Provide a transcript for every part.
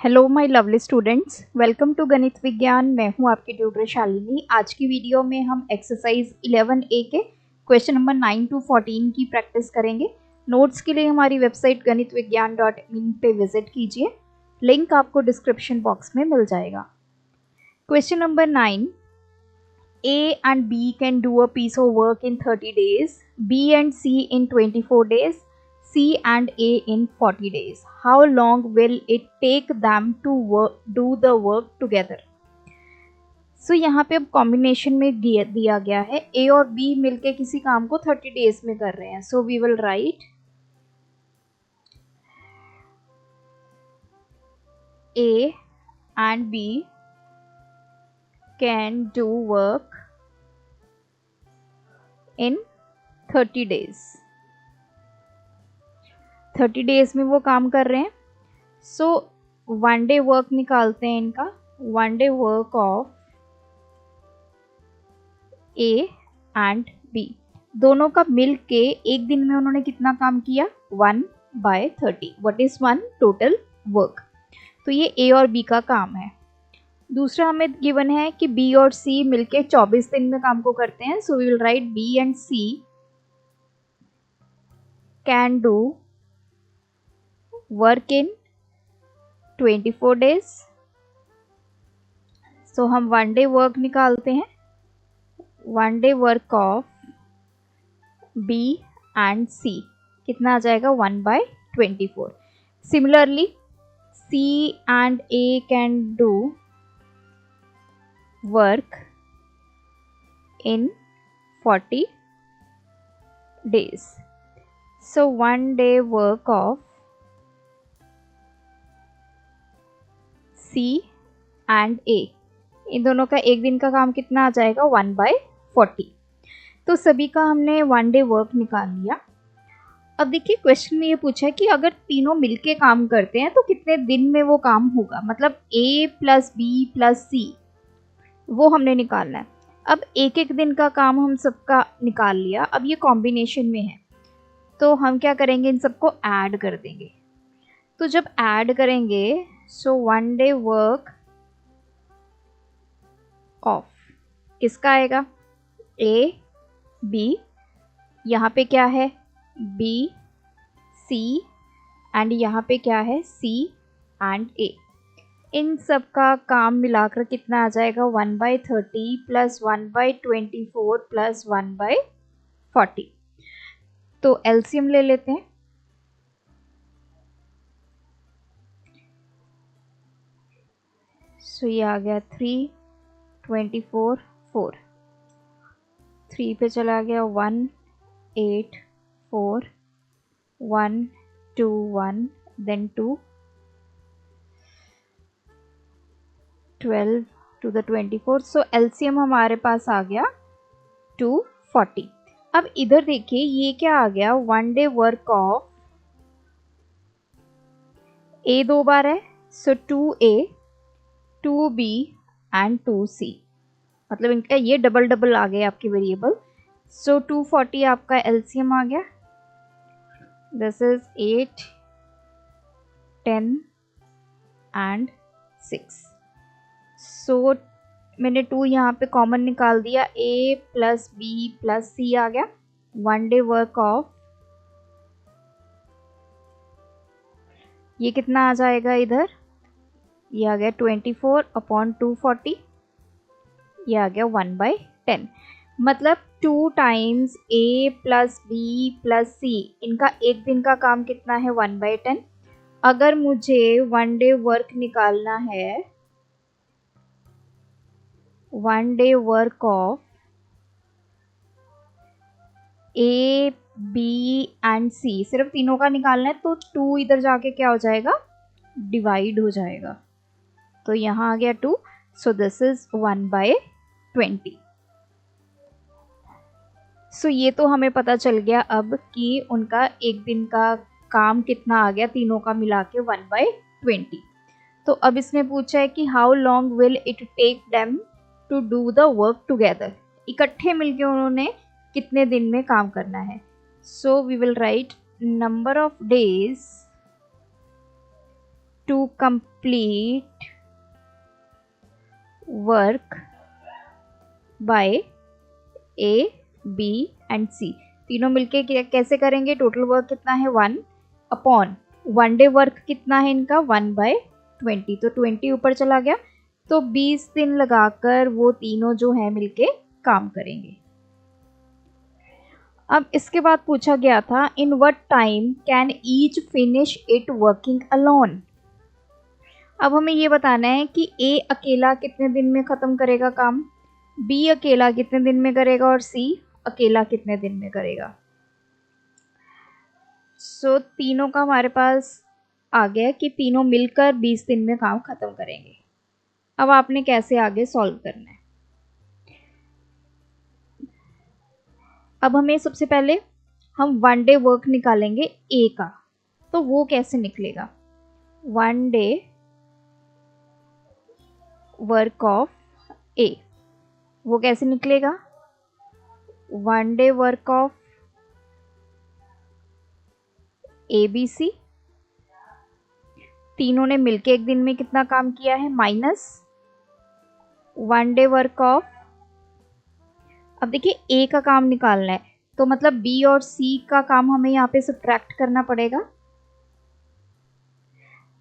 Hello my lovely students, welcome to गणित विज्ञान। मैं हूं आपकी ट्यूटर शालिनी। आज की वीडियो में हम एक्सरसाइज 11A के क्वेश्चन नंबर 9 to 14 की प्रैक्टिस करेंगे। नोट्स के लिए हमारी वेबसाइट ganitviggyan.in पे विजिट कीजिए। लिंक आपको डिस्क्रिप्शन बॉक्स में मिल जाएगा। Question number 9, A and B can do a piece of work in 30 days, B and C in 24 days, C and A in 40 days. How long will it take them to do the work together? So यहाँ पे अब combination में दिया गया है A और B मिलके किसी काम को 30 डेज में कर रहे हैं. So we will write A and B can do work in 30 days. 30 days में वो काम कर रहे हैं. सो वन डे वर्क निकालते हैं इनका. One day work of A and B, दोनों का मिल के एक दिन में उन्होंने कितना काम किया? 1/30. What is 1? Total work. तो ये ए और बी का काम है. दूसरा हमें गिवन है कि बी और सी मिलके 24 दिन में काम को करते हैं. So we will write B and C can do work in 24 days. So हम वन डे वर्क निकालते हैं. One day work of B and C कितना आ जाएगा? 1/24. Similarly C and A can do work in 40 days. So one day work of C and A, इन दोनों का एक दिन का काम कितना आ जाएगा? 1/40. तो सभी का हमने वन डे वर्क निकाल लिया. अब देखिए क्वेश्चन में ये पूछा है कि अगर तीनों मिलके काम करते हैं तो कितने दिन में वो काम होगा. मतलब A प्लस बी प्लस सी वो हमने निकालना है. अब एक एक दिन का काम हम सबका निकाल लिया. अब ये कॉम्बिनेशन में है तो हम क्या करेंगे? इन सबको ऐड कर देंगे. तो जब ऐड करेंगे सो वन डे वर्क ऑफ किसका आएगा? ए बी, यहाँ पे क्या है? बी सी एंड यहाँ पे क्या है? सी एंड ए. इन सब का काम मिलाकर कितना आ जाएगा? 1/30 प्लस 1/24 प्लस 1/40. तो एलसीएम ले लेते हैं. सो ये आ गया 3, 24, 4. 3 पे चला गया 1, 8, 4, 1, 2, 1, then 2, 12 to the 24. So LCM हमारे पास आ गया 240. अब इधर देखिए ये क्या आ गया? वन डे वर्क ऑफ ए दो बार है. सो 2A 2B एंड 2C, मतलब इनका ये डबल डबल आ गए आपके वेरिएबल. सो 240 आपका एलसीएम आ गया. This is 8, 10 and 6. सो मैंने 2 यहाँ पे कॉमन निकाल दिया. A प्लस बी प्लस सी आ गया. वन डे वर्क ऑफ ये कितना आ जाएगा? इधर ये आ गया 24/240. ये आ गया 1/10. मतलब 2 times A plus B plus C, इनका एक दिन का काम कितना है? 1/10. अगर मुझे वन डे वर्क निकालना है, one day work of A B and C, सिर्फ तीनों का निकालना है तो 2 इधर जाके क्या हो जाएगा? डिवाइड हो जाएगा. तो यहाँ आ गया 2. सो दिस इज 1/20. सो ये तो हमें पता चल गया अब कि उनका एक दिन का काम कितना आ गया तीनों का मिला के 1/20. तो अब इसमें पूछा है कि how long will it take them to do the work together. इकट्ठे मिलके उन्होंने कितने दिन में काम करना है. So we will write number of days to complete work by A, B and C. तीनों मिलके कैसे करेंगे? टोटल वर्क कितना है 1 अपॉन 1 डे वर्क कितना है इनका 1/20, तो 20 ऊपर चला गया, तो 20 दिन लगाकर वो तीनों जो है मिलके काम करेंगे। अब इसके बाद पूछा गया था in what time can each finish it working alone. अब हमें ये बताना है कि ए अकेला कितने दिन में ख़त्म करेगा काम, बी अकेला कितने दिन में करेगा और सी अकेला कितने दिन में करेगा। सो तीनों का हमारे पास आ गया कि तीनों मिलकर 20 दिन में काम ख़त्म करेंगे। अब आपने कैसे आगे सॉल्व करना है। अब हमें सबसे पहले हम 1 डे वर्क निकालेंगे ए का, तो वो कैसे निकलेगा? 1 डे वर्क ऑफ ए, वो कैसे निकलेगा? 1 day work of A B C, तीनों ने मिलके एक दिन में कितना काम किया है, माइनस 1 डे वर्क ऑफ, अब देखिए ए का काम निकालना है तो मतलब बी और सी का काम हमें यहाँ पे सब्ट्रैक्ट करना पड़ेगा।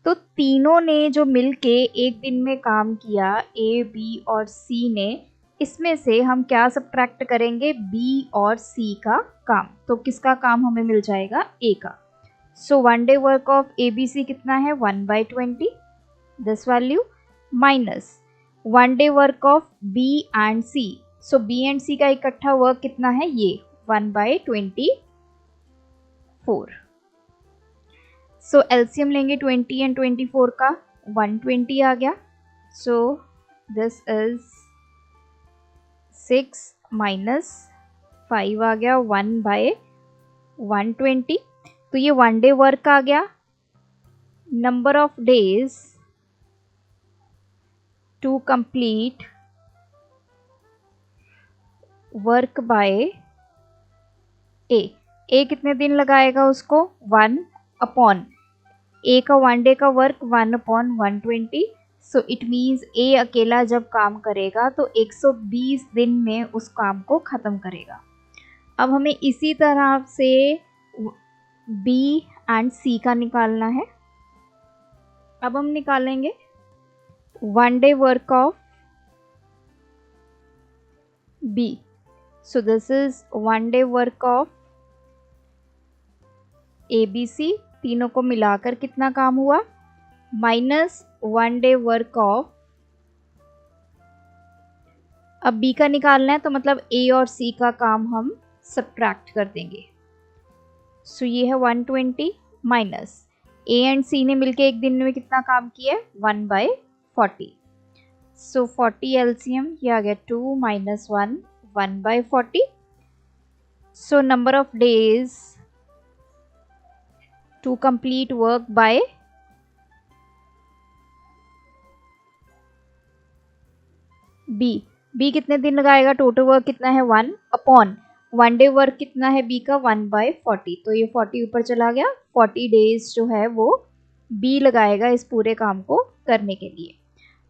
तो तीनों ने जो मिलके एक दिन में काम किया ए, बी और सी ने, इसमें से हम क्या सब्ट्रैक्ट करेंगे? बी और सी का काम। तो किसका काम हमें मिल जाएगा? ए का। So 1 day work of A B C कितना है 1/20, this value, minus 1 day work of B and C. So B and C का इकट्ठा वर्क कितना है? ये 1/24। सो एलसीएम लेंगे 20 एंड 24 का, 120 आ गया। सो दिस इज 6 माइनस 5 आ गया 1/120। तो ये 1 डे वर्क आ गया। Number of days to complete work by A कितने दिन लगाएगा उसको? 1 अपॉन ए का 1 डे का वर्क 1/120। सो इट मीन्स ए अकेला जब काम करेगा तो 120 दिन में उस काम को ख़त्म करेगा। अब हमें इसी तरह से बी एंड सी का निकालना है। अब हम निकालेंगे 1 day work of B. So this is 1 day work of A B C, तीनों को मिलाकर कितना काम हुआ? माइनस 1 डे वर्क ऑफ, अब बी का निकालना है तो मतलब ए और सी का काम हम सब्ट्रैक्ट कर देंगे। सो ये है 120 माइनस ए एंड सी ने मिलके एक दिन में कितना काम किया है 1/40। सो 40 एलसीएम, ये आ गया 2 माइनस 1 1/40। So number of days to complete work by B कितने दिन लगाएगा? टोटल वर्क कितना है 1 अपॉन 1 डे वर्क कितना है बी का 1/40, तो ये 40 ऊपर चला गया। 40 डेज जो है वो बी लगाएगा इस पूरे काम को करने के लिए।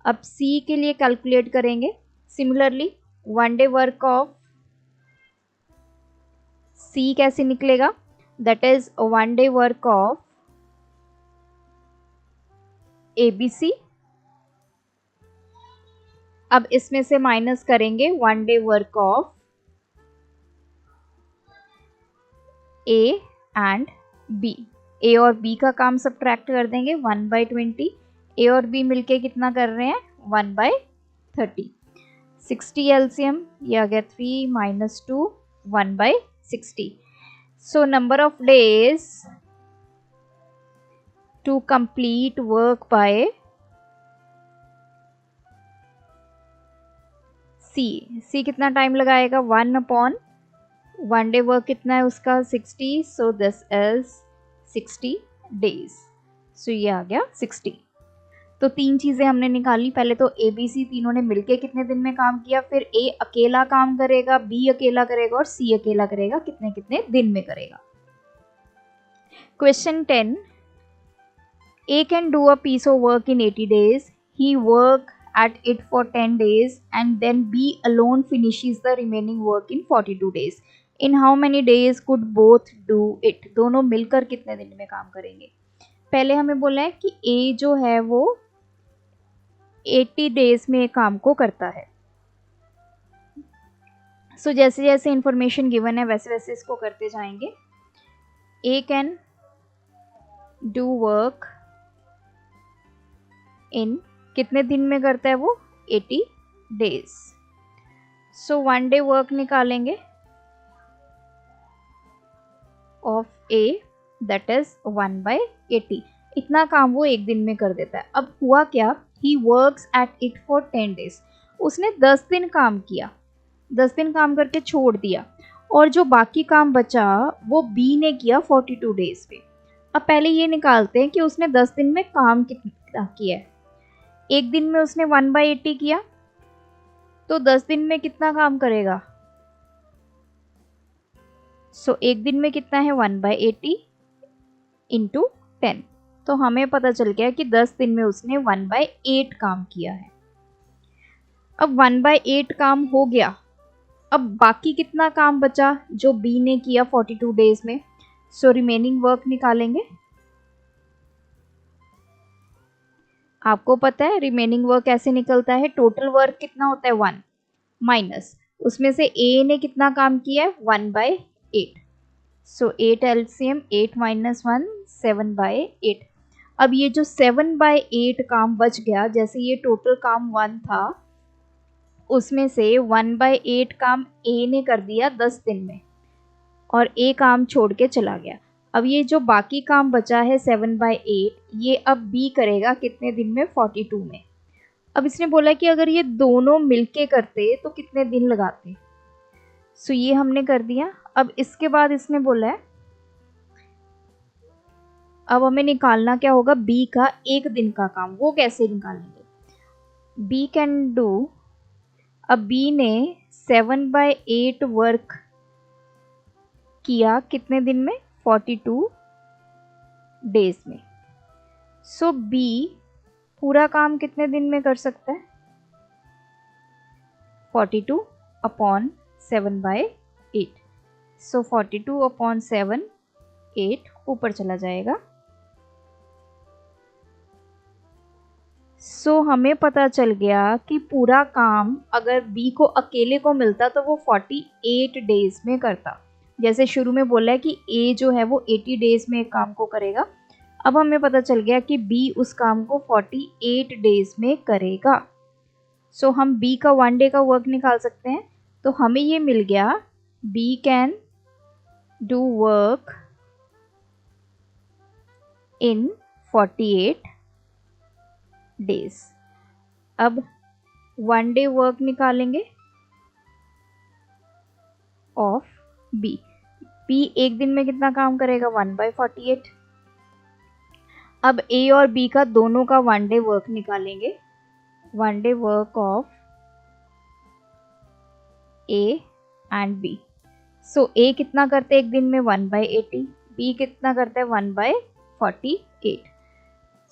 अब सी के लिए कैलकुलेट करेंगे similarly. 1 day work of C कैसे निकलेगा? That is 1 day work of A B C. अब इसमें से माइनस करेंगे 1 day work of A and B. A और बी का काम सब्ट्रैक्ट कर देंगे 1/20। ए और बी मिलके कितना कर रहे हैं 1/30। 60 एलसीएम, ये आ गया 3 minus 2 1/60। So number of days to complete work by C कितना टाइम लगाएगा 1 अपॉन 1 डे वर्क कितना है उसका 60। So this is 60 days. So ये आ गया 60। तो तीन चीज़ें हमने निकाली। पहले तो ए बी सी तीनों ने मिलके कितने दिन में काम किया, फिर ए अकेला काम करेगा, बी अकेला करेगा और सी अकेला करेगा, कितने कितने दिन में करेगा। Question 10, A can do a piece of work in 80 days. He work at it for 10 days and then B alone finishes the remaining work in 42 days. In how many days could both do it? दोनों मिलकर कितने दिन में काम करेंगे? पहले हमें बोला है कि A जो है वो 80 डेज में काम को करता है. सो जैसे जैसे इंफॉर्मेशन गिवन है वैसे वैसे इसको करते जाएंगे. A कैन डू वर्क इन कितने दिन में करता है वो? 80 डेज. सो 1 डे वर्क निकालेंगे ऑफ ए, दैट इज 1/80. इतना काम वो एक दिन में कर देता है. अब हुआ क्या, he works at it for 10 days. उसने 10 दिन काम किया, 10 दिन काम करके छोड़ दिया और जो बाकी काम बचा वो बी ने किया 42 डेज पे. अब पहले ये निकालते हैं कि उसने 10 दिन में काम कितना किया है. एक दिन में उसने 1/80 किया तो 10 दिन में कितना काम करेगा? सो एक दिन में कितना है? 1/80 इंटू 10. तो हमें पता चल गया कि 10 दिन में उसने 1/8 काम किया है. अब 1/8 काम हो गया. अब बाकी कितना काम बचा जो बी ने किया 42 डेज में? सो रिमेनिंग वर्क निकालेंगे. आपको पता है रिमेनिंग वर्क कैसे निकलता है? टोटल वर्क कितना होता है? 1 माइनस उसमें से ए ने कितना काम किया है? 1/8. सो 8 एलसीएम 8 माइनस 1 7/8. अब ये जो 7/8 काम बच गया, जैसे ये टोटल काम 1 था उसमें से 1/8 काम ए ने कर दिया 10 दिन में और ए काम छोड़ के चला गया. अब ये जो बाकी काम बचा है 7/8 ये अब बी करेगा कितने दिन में? 42 में. अब इसने बोला कि अगर ये दोनों मिलके करते तो कितने दिन लगाते. सो ये हमने कर दिया. अब इसके बाद इसने बोला है अब हमें निकालना क्या होगा? बी का एक दिन का काम. वो कैसे निकालेंगे? बी कैन डू, अब बी ने 7/8 वर्क किया कितने दिन में? 42 डेज में. सो बी पूरा काम कितने दिन में कर सकता है? 42 अपॉन 7/8. सो 42 अपॉन 7 8 ऊपर चला जाएगा. सो हमें पता चल गया कि पूरा काम अगर बी को अकेले को मिलता तो वो 48 डेज में करता. जैसे शुरू में बोला है कि ए जो है वो 80 डेज में एक काम को करेगा. अब हमें पता चल गया कि बी उस काम को 48 डेज में करेगा. सो हम बी का 1 डे का वर्क निकाल सकते हैं. तो हमें ये मिल गया B can do work in 48 days. अब 1 डे वर्क निकालेंगे ऑफ बी. बी एक दिन में कितना काम करेगा? 1/48. अब ए और बी का दोनों का 1 डे वर्क निकालेंगे. 1 day work of A and B. So A कितना करते हैं एक दिन में? 1/80. बी कितना करता है? 1/48.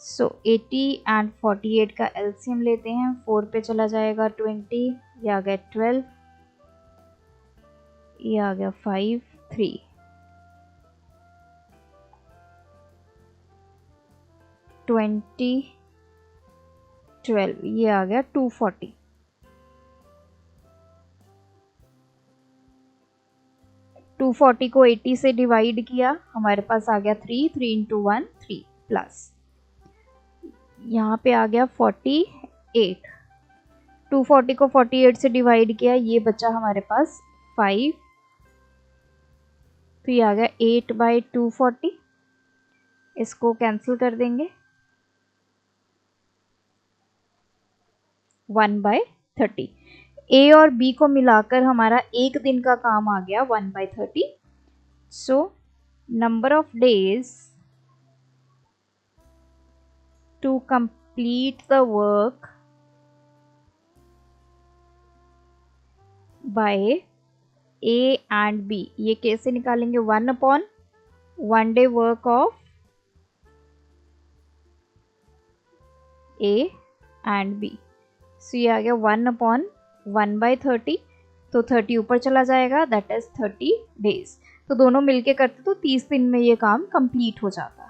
सो 80 एंड 48 का एलसीएम लेते हैं. 4 पे चला जाएगा 20, ये आ गया 12, ये आ गया 5 3. 20 12 ये आ गया 240. 240 को 80 से डिवाइड किया, हमारे पास आ गया 3 3 इंटू 1 3 प्लस यहाँ पे आ गया 48. 240 को 48 से डिवाइड किया, ये बचा हमारे पास 5, तो ये आ गया 8/240. इसको कैंसिल कर देंगे. 1/30. ए और बी को मिलाकर हमारा एक दिन का काम आ गया 1/30. So number of days to complete the work by A and B, ये कैसे निकालेंगे? 1/1 day work of A and B. So ये आ गया 1/1/30, तो 30 ऊपर चला जाएगा, दैट इज 30 डेज। तो दोनों मिलके करते तो 30 दिन में ये काम कंप्लीट हो जाता।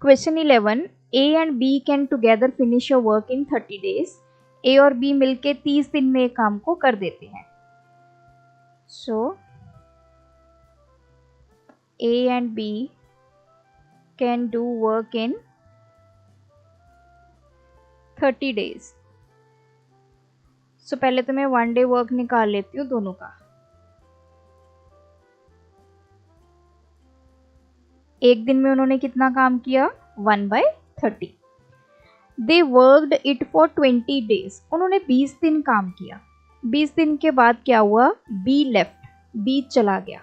Question 11, A and B can together finish your work in 30 days. A और बी मिलके 30 दिन में एक काम को कर देते हैं। So A and B can do work in 30 days. So पहले तो मैं 1 डे वर्क निकाल लेती हूँ दोनों का। एक दिन में उन्होंने कितना काम किया? 1/30। They worked it for 20 days. उन्होंने 20 दिन काम किया। 20 दिन के बाद क्या हुआ? बी लेफ्ट, बी चला गया।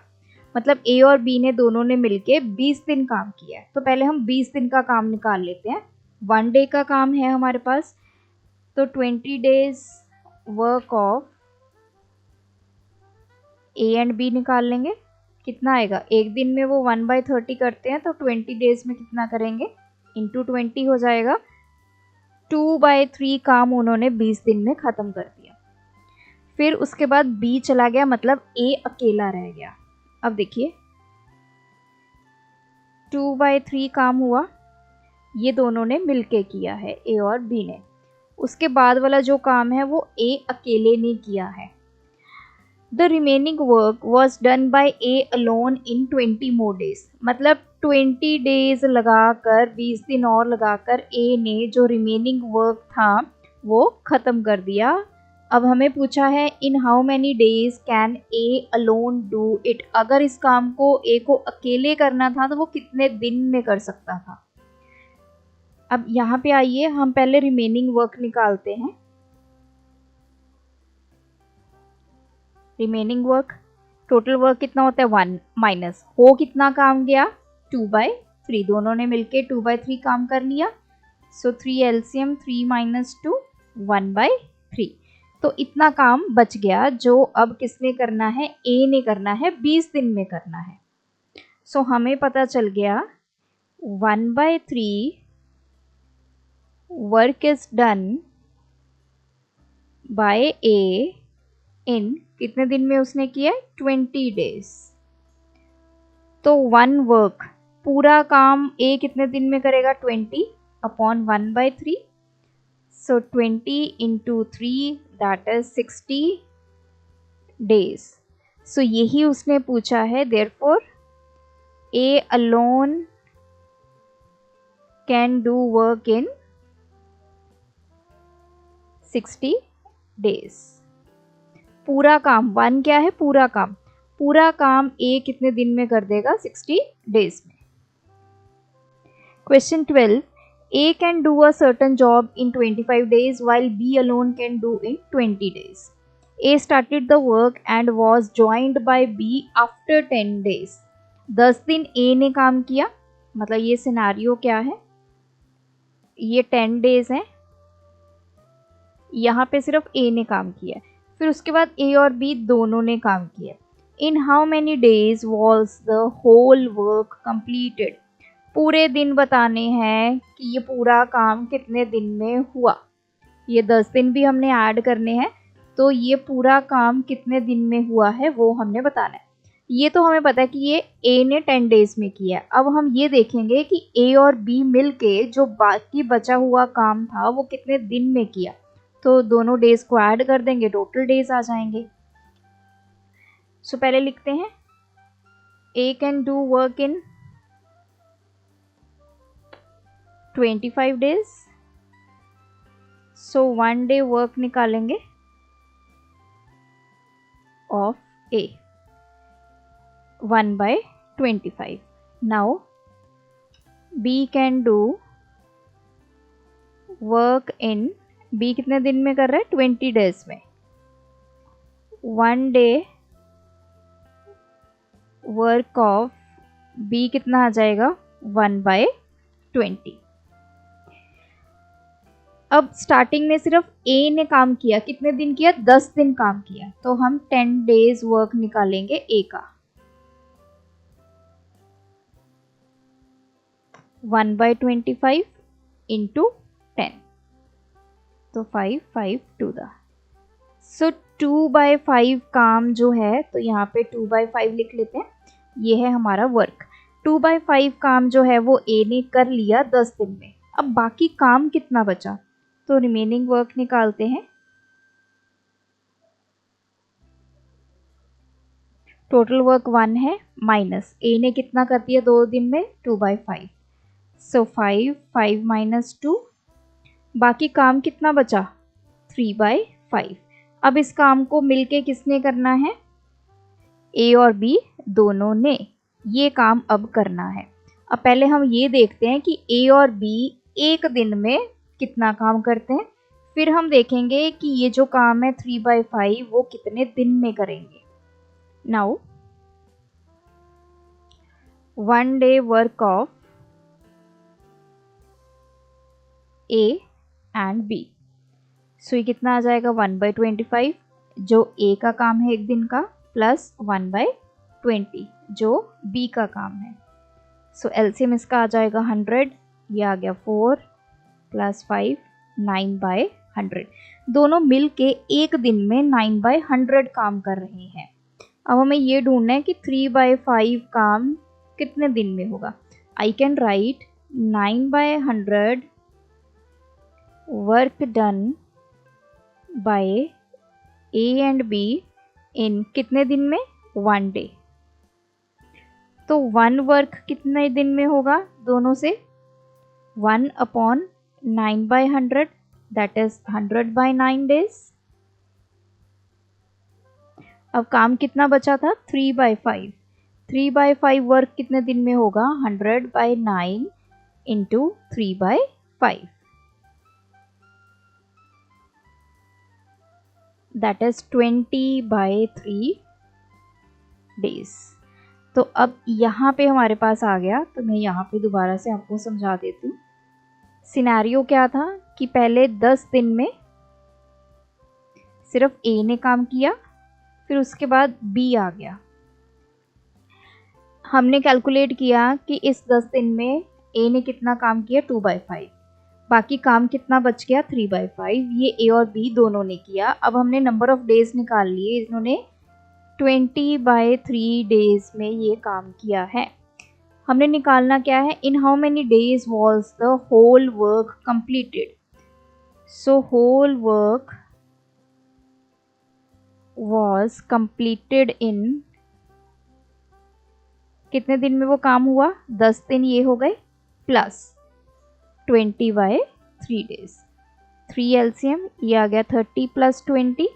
मतलब ए और बी ने दोनों ने मिलके 20 दिन काम किया है। तो पहले हम 20 दिन का काम निकाल लेते हैं। 1 डे का काम है हमारे पास, तो 20 days work of A and B निकाल लेंगे। कितना आएगा? एक दिन में वो 1/30 करते हैं, तो 20 डेज में कितना करेंगे? इंटू 20 हो जाएगा। 2/3 काम उन्होंने 20 दिन में ख़त्म कर दिया। फिर उसके बाद बी चला गया, मतलब ए अकेला रह गया। अब देखिए 2/3 काम हुआ, ये दोनों ने मिलके किया है, ए और बी ने। उसके बाद वाला जो काम है वो ए अकेले ने किया है। The remaining work was done by A alone in 20 more days. मतलब 20 डेज लगाकर, 20 दिन और लगाकर ए ने जो रिमेनिंग वर्क था वो ख़त्म कर दिया। अब हमें पूछा है in how many days can A alone do it. अगर इस काम को ए को अकेले करना था तो वो कितने दिन में कर सकता था। अब यहाँ पे आइए, हम पहले रिमेनिंग वर्क निकालते हैं। रिमेनिंग वर्क, टोटल वर्क कितना होता है? 1 माइनस हो कितना काम गया? 2/3। दोनों ने मिलके 2/3 काम कर लिया। सो 3 एलसीएम, 3 माइनस 2 1/3। तो इतना काम बच गया, जो अब किसने करना है? ए ने करना है, 20 दिन में करना है। सो हमें पता चल गया 1/3 वर्क इज डन बाय ए इन, कितने दिन में उसने किया है? 20 डेज। तो 1 वर्क, पूरा काम ए कितने दिन में करेगा? 20 upon 1/3। So 20 into 3 that is 60 days. So यही उसने पूछा है। Therefore A alone can do work in 60 days. पूरा काम, 1 क्या है? पूरा काम। पूरा काम ए कितने दिन में कर देगा? 60 डेज में। Question 12, A can do a certain job in 25 days while B alone can do in 20 days. A started the work and was joined by B after 10 days. 10 दिन ए ने काम किया, मतलब ये सिनेरियो क्या है? ये 10 डेज है, यहाँ पे सिर्फ ए ने काम किया। फिर उसके बाद ए और बी दोनों ने काम किया। In how many days was the whole work completed. पूरे दिन बताने हैं कि ये पूरा काम कितने दिन में हुआ। ये 10 दिन भी हमने ऐड करने हैं, तो ये पूरा काम कितने दिन में हुआ है वो हमने बताना है। ये तो हमें पता है कि ये ए ने 10 डेज में किया है। अब हम ये देखेंगे कि ए और बी मिलके जो बाकी बचा हुआ काम था वो कितने दिन में किया। तो दोनों डेज को ऐड कर देंगे, टोटल डेज आ जाएंगे। सो पहले लिखते हैं A can do work in 25 days. So 1 day work निकालेंगे of A 1/25। Now B can do work in, B कितने दिन में कर रहा है? 20 डेज में। 1 डे वर्क ऑफ बी कितना आ जाएगा? 1/20। अब स्टार्टिंग में सिर्फ ए ने काम किया, कितने दिन किया? 10 दिन काम किया, तो हम 10 डेज वर्क निकालेंगे ए का। 1/25 इंटू 10, तो 5 5 टू द, सो 2/5 काम जो है, तो यहाँ पे 2/5 लिख लेते हैं, ये है हमारा वर्क। 2/5 काम जो है वो ए ने कर लिया 10 दिन में। अब बाकी काम कितना बचा, तो रिमेनिंग वर्क निकालते हैं। टोटल वर्क 1 है, माइनस ए ने कितना कर दिया 2 दिन में, 2/5, सो 5 5 माइनस 2, बाकी काम कितना बचा, 3/5। अब इस काम को मिलके किसने करना है, ए और बी दोनों ने, ये काम अब करना है। अब पहले हम ये देखते हैं कि ए और बी एक दिन में कितना काम करते हैं, फिर हम देखेंगे कि ये जो काम है 3/5 वो कितने दिन में करेंगे। Now 1 day work of A and B, so ये कितना आ जाएगा 1/25, जो ए का काम है एक दिन का, प्लस 1/20 जो बी का काम है। सो एलसीएम इसका आ जाएगा 100, ये आ गया 4 प्लस 5 9/100। दोनों मिल के एक दिन में 9/100 काम कर रहे हैं। अब हमें ये ढूंढना है कि 3/5 काम कितने दिन में होगा। I can write 9/100 work done bye A and be in कितने दिन में, 1 day। तो 1 वर्क कितने दिन में होगा दोनों से, 1/9/100, दैट इज 100/9 days। अब काम कितना बचा था, 3/5, 3/5 वर्क कितने दिन में होगा, 100/9 इंटू 3/5, दैट इज 20/3 days। तो अब यहाँ पे हमारे पास आ गया, तो मैं यहाँ पे दोबारा से आपको समझा देती हूँ। सिनेरियो क्या था कि पहले 10 दिन में सिर्फ ए ने काम किया, फिर उसके बाद बी आ गया। हमने कैलकुलेट किया कि इस 10 दिन में ए ने कितना काम किया, 2/5, बाकी काम कितना बच गया, 3/5, ये ए और बी दोनों ने किया। अब हमने नंबर ऑफ डेज निकाल लिए, इन्होंने 20/3 days में ये काम किया है। हमने निकालना क्या है, in how many days was the whole work completed. So whole work was completed in, कितने दिन में वो काम हुआ, 10 दिन ये हो गए, प्लस 20/3 days, 3 LCM, ये आ गया 30 प्लस 20,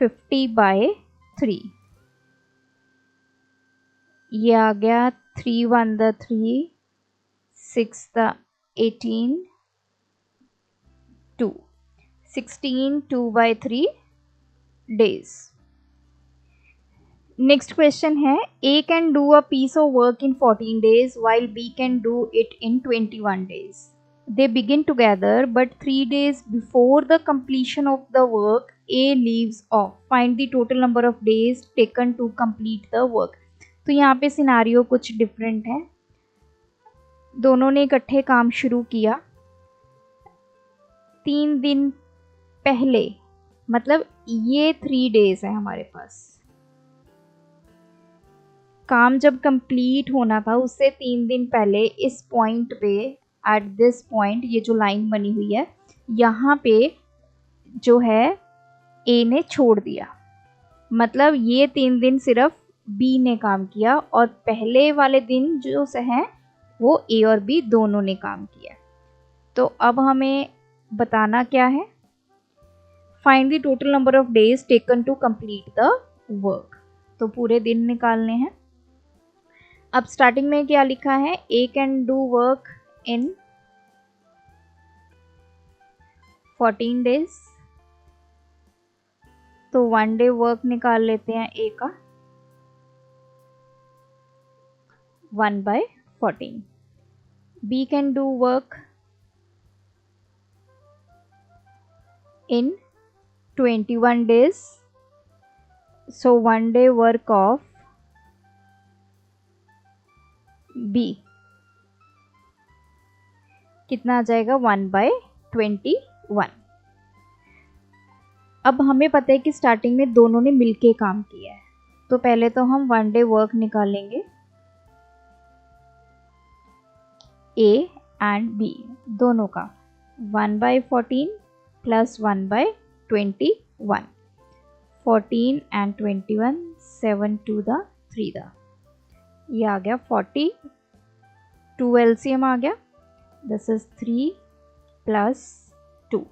50/3, ये आ गया 3 1 the 3, 6 the 18, 2, 16 2/3 days। Next question है, A can do a piece of work in 14 days while B can do it in 21 days. They begin together but 3 days before the completion of the work A leaves off. Find the total number of days taken to complete the work. तो यहाँ पे scenario कुछ different है। दोनों ने इकट्ठे काम शुरू किया 3 दिन पहले, मतलब ये 3 days है हमारे पास। काम जब कंप्लीट होना था उससे 3 दिन पहले इस पॉइंट पे, एट दिस पॉइंट, ये जो लाइन बनी हुई है यहाँ पे जो है ए ने छोड़ दिया, मतलब ये 3 दिन सिर्फ बी ने काम किया और पहले वाले दिन जो से हैं वो ए और बी दोनों ने काम किया। तो अब हमें बताना क्या है, find the total number of days taken to complete the work. तो पूरे दिन निकालने हैं। अब स्टार्टिंग में क्या लिखा है, A can do work in 14 days, तो 1 day वर्क निकाल लेते हैं ए का, 1/14। B can do work in 21 days, so 1 day work of B कितना आ जाएगा 1/21। अब हमें पता है कि स्टार्टिंग में दोनों ने मिलके काम किया है, तो पहले तो हम 1 डे वर्क निकालेंगे A एंड B दोनों का। 1/14 प्लस 1/21, 14 एंड 21, 7 2 द 3 द, ये आ गया 40, 2 LCM आ गया, दिस इज 3 प्लस 2।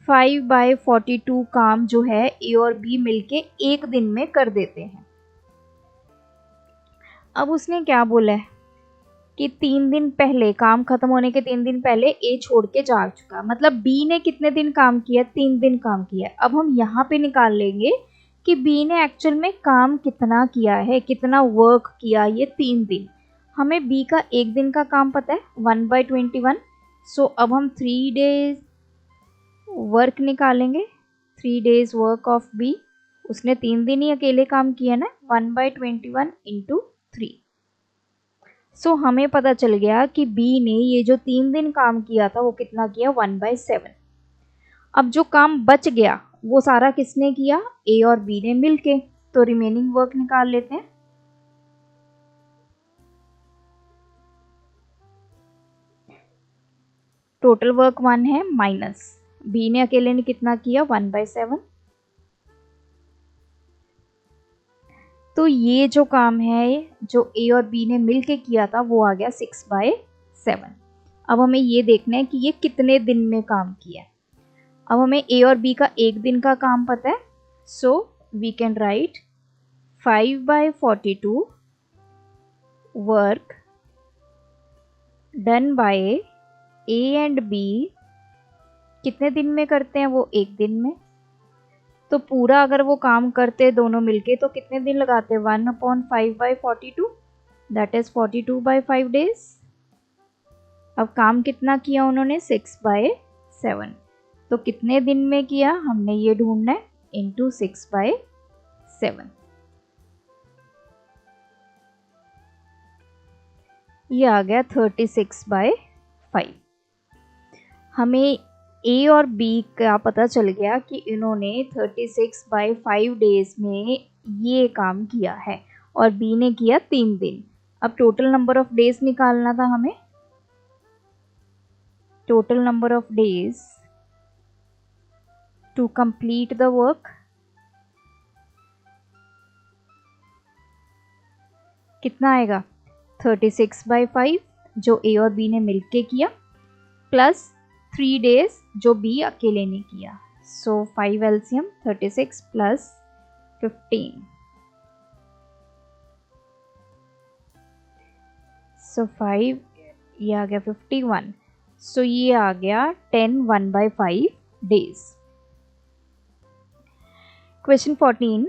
5/42 काम जो है A और B मिलके एक दिन में कर देते हैं। अब उसने क्या बोला है कि 3 दिन पहले, काम खत्म होने के 3 दिन पहले A छोड़ के जा चुका, मतलब B ने कितने दिन काम किया, 3 दिन काम किया। अब हम यहाँ पे निकाल लेंगे कि B ने एक्चुअल में काम कितना किया है, कितना वर्क किया, ये 3 दिन। हमें B का एक दिन का काम पता है 1/21, सो अब हम 3 डेज वर्क निकालेंगे, 3 डेज वर्क ऑफ B। उसने 3 दिन ही अकेले काम किया ना, 1/21 इंटू 3। सो हमें पता चल गया कि B ने ये जो 3 दिन काम किया था वो कितना किया, 1/7। अब जो काम बच गया वो सारा किसने किया, A और B ने मिलके। तो रिमेनिंग वर्क निकाल लेते हैं। टोटल वर्क 1 है माइनस B ने अकेले ने कितना किया, 1/7। तो ये जो काम है जो A और B ने मिलके किया था वो आ गया 6/7। अब हमें ये देखना है कि ये कितने दिन में काम किया है। अब हमें A और B का एक दिन का काम पता है, so we can write 5/42 work done by A and B कितने दिन में करते हैं, वो एक दिन में। तो पूरा अगर वो काम करते दोनों मिलके तो कितने दिन लगाते, 1/5/42, दैट इज 42/5 डेज। अब काम कितना किया उन्होंने, 6/7। तो कितने दिन में किया हमने ये ढूंढना है, इंटू 6/7। ये आ गया 36/5। हमें A और B का पता चल गया कि इन्होंने 36/5 डेज में ये काम किया है और B ने किया 3 दिन। अब टोटल नंबर ऑफ डेज निकालना था हमें। Total number of days to complete the work कितना आएगा, 36/5 जो A और B ने मिलके किया, प्लस 3 डेज जो B अकेले ने किया। सो 5 LCM, 36 प्लस 15, सो 5, ये आ गया 51। सो ये आ गया 10 1/5 days. Question 14,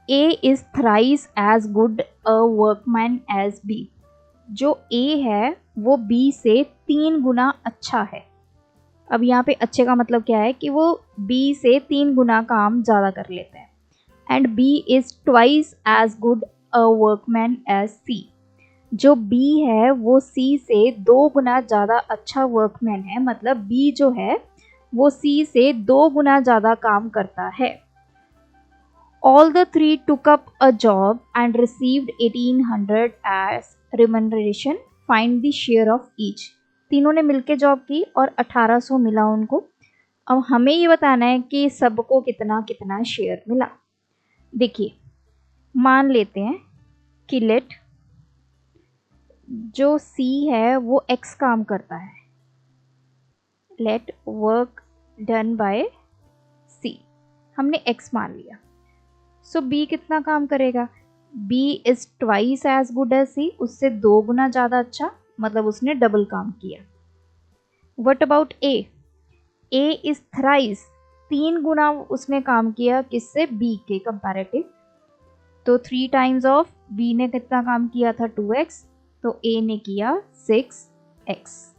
A is thrice as good a workman as B। जो A है वो B से 3 गुना अच्छा है। अब यहाँ पे अच्छे का मतलब क्या है कि वो B से 3 गुना काम ज़्यादा कर लेता है। And B is twice as good a workman as C। जो B है वो C से 2 गुना ज़्यादा अच्छा वर्कमैन है, मतलब B जो है वो C से 2 गुना ज़्यादा काम करता है। All the three took up a job and received 1800 as remuneration. Find the share of each। तीनों ने मिलके जॉब की और 1800 मिला उनको। अब हमें ये बताना है कि सबको कितना कितना शेयर मिला। देखिए, मान लेते हैं कि लेट जो C है वो X काम करता है, let work done by C, हमने X मान लिया। सो B कितना काम करेगा, B is twice as good as C, उससे 2 गुना ज़्यादा अच्छा, मतलब उसने डबल काम किया। What about A, A is thrice, 3 गुना उसने काम किया, किससे, B के कंपैरेटिव। तो 3 टाइम्स ऑफ B ने कितना काम किया था, 2x, तो A ने किया 6x।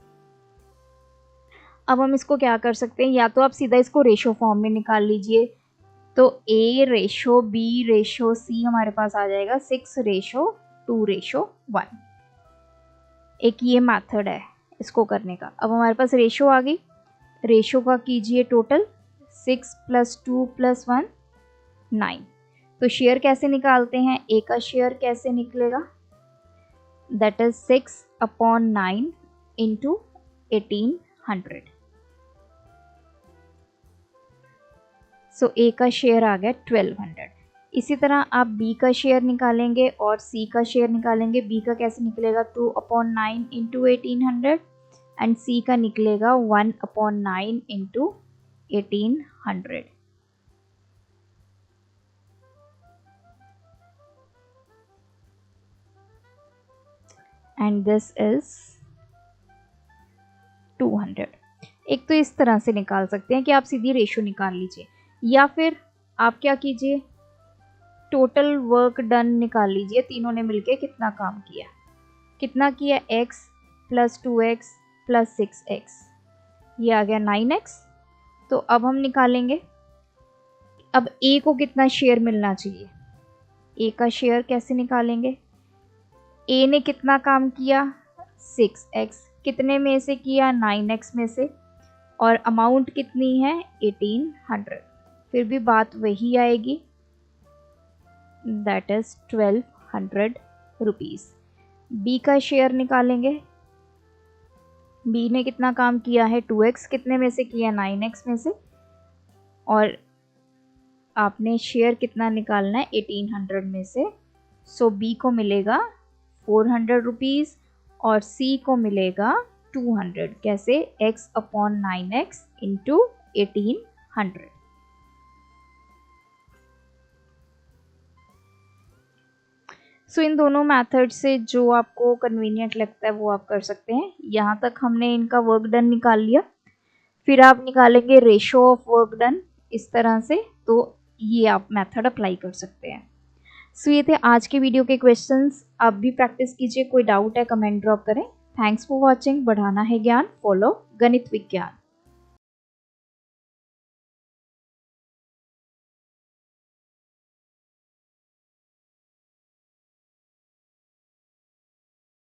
अब हम इसको क्या कर सकते हैं, या तो आप सीधा इसको रेशो फॉर्म में निकाल लीजिए, तो A ratio B ratio C हमारे पास आ जाएगा 6:2:1। एक ये मेथड है, इसको करने का। अब हमारे पास रेशो आ गई, रेशो का कीजिए टोटल 6 + 2 + 1 9। तो शेयर कैसे निकालते हैं, ए का शेयर कैसे निकलेगा, दैट इज 6/9 × 1800। सो ए का शेयर आ गया 1200। इसी तरह आप बी का शेयर निकालेंगे और सी का शेयर निकालेंगे। बी का कैसे निकलेगा, 2/9 × 1800 एंड सी का निकलेगा 1/9 × 1800। And this is 200। एक तो इस तरह से निकाल सकते हैं कि आप सीधी रेशो निकाल लीजिए, या फिर आप क्या कीजिए, टोटल वर्क डन निकाल लीजिए, तीनों ने मिलके कितना काम किया। कितना किया, x + 2x + 6x, ये आ गया 9x। तो अब हम निकालेंगे, अब a को कितना शेयर मिलना चाहिए, a का शेयर कैसे निकालेंगे, a ने कितना काम किया 6x, कितने में से किया 9x में से, और अमाउंट कितनी है 1800, फिर भी बात वही आएगी, दैट इज 1200 रुपीज़। बी का शेयर निकालेंगे, बी ने कितना काम किया है 2x, कितने में से किया 9x में से, और आपने शेयर कितना निकालना है 1800 में से। सो बी को मिलेगा 400 रुपीज़ और सी को मिलेगा 200। कैसे, x/9x × 1800। सो इन दोनों मेथड से जो आपको कन्वीनियंट लगता है वो आप कर सकते हैं। यहाँ तक हमने इनका वर्क डन निकाल लिया, फिर आप निकालेंगे रेशो ऑफ वर्क डन इस तरह से, तो ये आप मेथड अप्लाई कर सकते हैं। सो ये थे आज के वीडियो के क्वेश्चंस। आप भी प्रैक्टिस कीजिए, कोई डाउट है कमेंट ड्रॉप करें। Thanks for watching. बढ़ाना है ज्ञान, फॉलो गणित विज्ञान।